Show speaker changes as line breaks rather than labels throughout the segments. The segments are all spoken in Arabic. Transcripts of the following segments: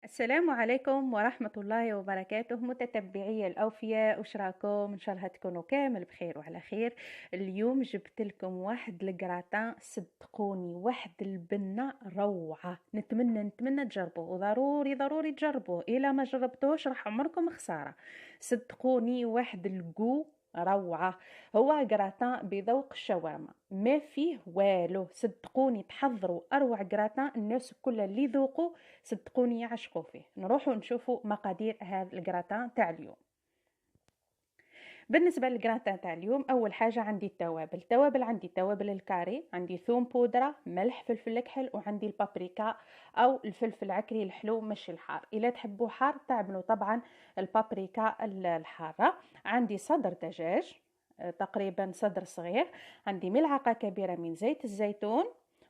السلام عليكم ورحمة الله وبركاته متتبعي الأوفياء، وش راكم؟ إن شاء الله تكونوا كامل بخير وعلى خير. اليوم جبت لكم واحد الجراتان، صدقوني واحد البنة روعة. نتمنى تجربوه، وضروري ضروري تجربوه. إلا ما جربتوش راح عمركم خسارة. صدقوني واحد الجو روعة. هو جراتان بذوق الشاورما، ما فيه والو. صدقوني تحضروا أروع جراتان، الناس كلها اللي ذوقوا صدقوني يعشقوا فيه. نروحوا نشوفوا مقادير هذا الجراتان تاع اليوم. بالنسبه للجراتان تاع اليوم، اول حاجه عندي التوابل عندي التوابل الكاري، عندي ثوم بودره، ملح، فلفل اكحل، وعندي البابريكا او الفلفل العكري الحلو مش الحار. اذا تحبوا حار تعملوا طبعا البابريكا الحاره. عندي صدر دجاج، تقريبا صدر صغير. عندي ملعقه كبيره من زيت الزيتون،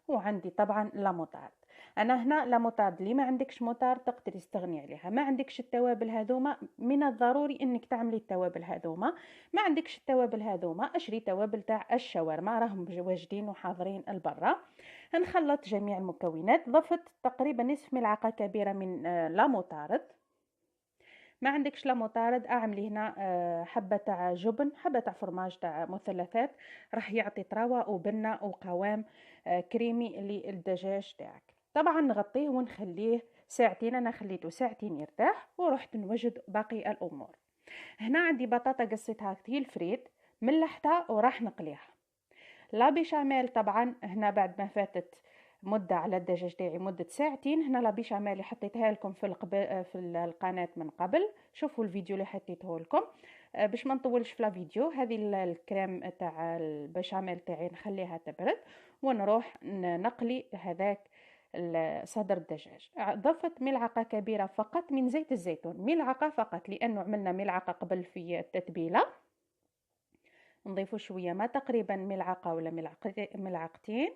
وعندي طبعا لاموطارد. انا هنا لاموطارد، اللي ما عندكش موطارد تقدري تستغني عليها. ما عندكش التوابل هذوما من الضروري انك تعملي التوابل هذوما. ما عندكش التوابل هذوما اشري توابل تاع الشاورما، راهم واجدين وحاضرين البرا. نخلط جميع المكونات. ضفت تقريبا نصف ملعقه كبيره من لاموطارد. ما عندكش لاموطارد اعملي هنا حبه تاع جبن، حبه تاع فرماج تاع مثلثات، راح يعطي طراوه وبنه وقوام كريمي للدجاج تاعك. طبعا نغطيه ونخليه ساعتين. انا خليته ساعتين يرتاح ورحت نوجد باقي الامور. هنا عندي بطاطا قصيتها كتير فريت، ملحتها وراح نقليها. لا بيشاميل طبعا هنا بعد ما فاتت مدة على الدجاج تاعي مدة ساعتين. هنا لا بيشاميل اللي حطيتها لكم في القناة من قبل، شوفوا الفيديو اللي حطيته لكم. باش ما نطولش في الفيديو، هذه الكريم تاع البشاميل تاعي نخليها تبرد ونروح نقلي هذاك صدر الدجاج. ضفت ملعقة كبيرة فقط من زيت الزيتون، ملعقة فقط، لأنه عملنا ملعقة قبل في التتبيلة. نضيفوا شويه، ما تقريبا ملعقه ولا ملعقتين،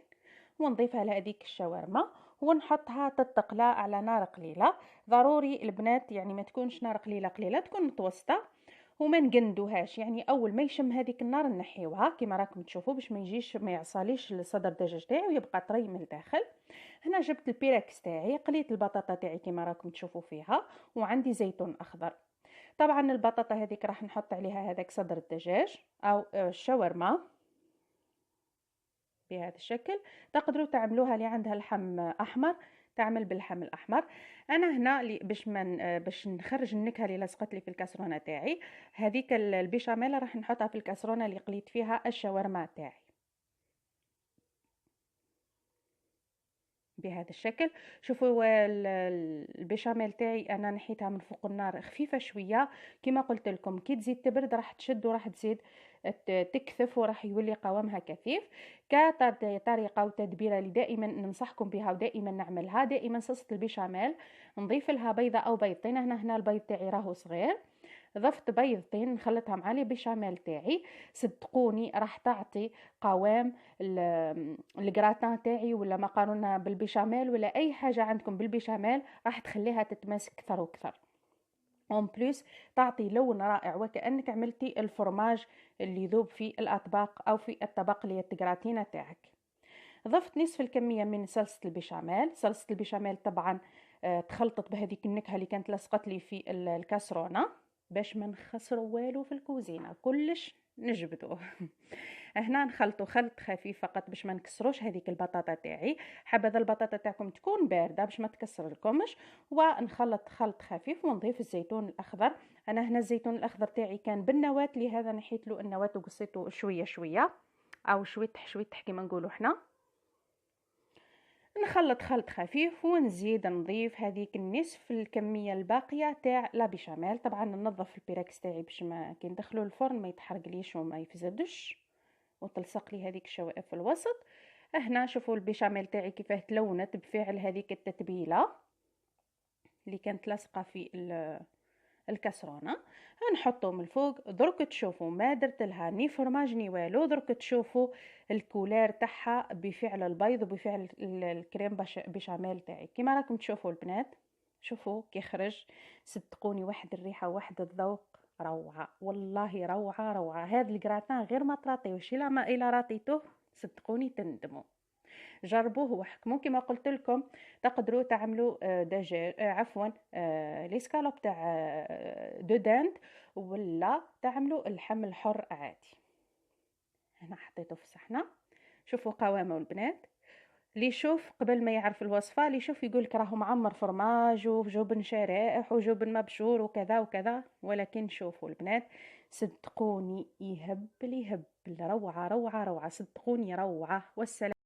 ونضيفها لهذيك الشاورما ونحطها تتقلى على نار قليله. ضروري البنات يعني ما تكونش نار قليله، تكون متوسطه، وما نقندوهاش. يعني اول ما يشم هذيك النار نحيوها كما راكم تشوفوا، باش ما يعصاليش الصدر الدجاج تاعي ويبقى طري من الداخل. هنا جبت البيركس تاعي، قليت البطاطا تاعي كما راكم تشوفوا فيها، وعندي زيتون اخضر. طبعا البطاطا هذيك راح نحط عليها هذاك صدر الدجاج او الشاورما بهذا الشكل. تقدروا تعملوها اللي عندها لحم احمر تعمل باللحم الاحمر. انا هنا باش نخرج النكهه اللي لصقت لي في الكاسرونه تاعي، هذيك البيشاميل راح نحطها في الكاسرونه اللي قليت فيها الشاورما تاعي بهذا الشكل. شوفوا البيشاميل تاعي انا نحيتها من فوق النار خفيفه شويه. كما قلت لكم كي تزيد تبرد راح تشد وراح تزيد تكثف وراح يولي قوامها كثيف. كطريقه وتدبيره اللي دائما ننصحكم بها ودائما نعملها، دائما صلصه البيشاميل نضيف لها بيضه او بيضتين. هنا البيض تاعي راهو صغير، ضفت بيضتين نخلطها مع لي بيشاميل تاعي. صدقوني راح تعطي قوام الجراتان تاعي، ولا مقارنة بالبيشاميل ولا اي حاجة عندكم بالبيشاميل راح تخليها تتماسك اكثر واكثر. اون بليس تعطي لون رائع وكأنك عملتي الفرماج اللي يذوب في الاطباق او في الطبق اللي الجراتينة تاعك. ضفت نصف الكمية من صلصة البيشاميل. صلصة البيشاميل طبعا تخلطت بهذيك النكهة اللي كانت لصقت لي في الكاسرونة، باش ما نخسروا والو في الكوزينة، كلش نجبدوه. هنا نخلطوا خلط خفيف فقط باش ما نكسروش هذيك البطاطا تاعي. حبذا البطاطا تاعكم تكون بارده باش ما تكسر لكمش. ونخلط خلط خفيف ونضيف الزيتون الاخضر. انا هنا الزيتون الاخضر تاعي كان بالنواه، لهذا نحيت له النواه وقصيته شويه شويه او شويتح شويتح كما نقولوا حنا. نخلط خلط خفيف ونزيد نضيف هذيك النصف الكميه الباقيه تاع لا بيشاميل. طبعا ننظف البيراكس تاعي باش ما كي ندخلو الفرن ما يتحرقليش وما يفسدش وتلصق لي هذيك الشوائب في الوسط. هنا شوفوا البيشاميل تاعي كيفاه تلونت بفعل هذيك التتبيله اللي كانت لاصقه في الكسرونه. نحطه من الفوق. درك تشوفوا ما درت لها ني فرماج ني والو، درك تشوفوا الكولير تاعها بفعل البيض وبفعل الكريم بشاميل تاعي كما راكم تشوفوا البنات. شوفوا كي خرج، صدقوني واحد الريحه واحد الذوق روعه، والله روعه روعه. هذا الجراتان غير ما تراطيوش، الا ما الا راطيتوه صدقوني تندموا. جربوه وحكموا. كما قلت لكم تقدروا تعملوا دجاج، عفوا ليسكالوب تاع دو داند، ولا تعملوا اللحم الحر عادي. هنا حطيته في الصحنه. شوفوا قوامه البنات. اللي يشوف قبل ما يعرف الوصفه، اللي يشوف يقول لك راهو معمر فرماج وجبن شرائح وجبن مبشور وكذا وكذا، ولكن شوفوا البنات صدقوني يهبل يهبل، روعه روعه روعه، صدقوني روعه. والسلام.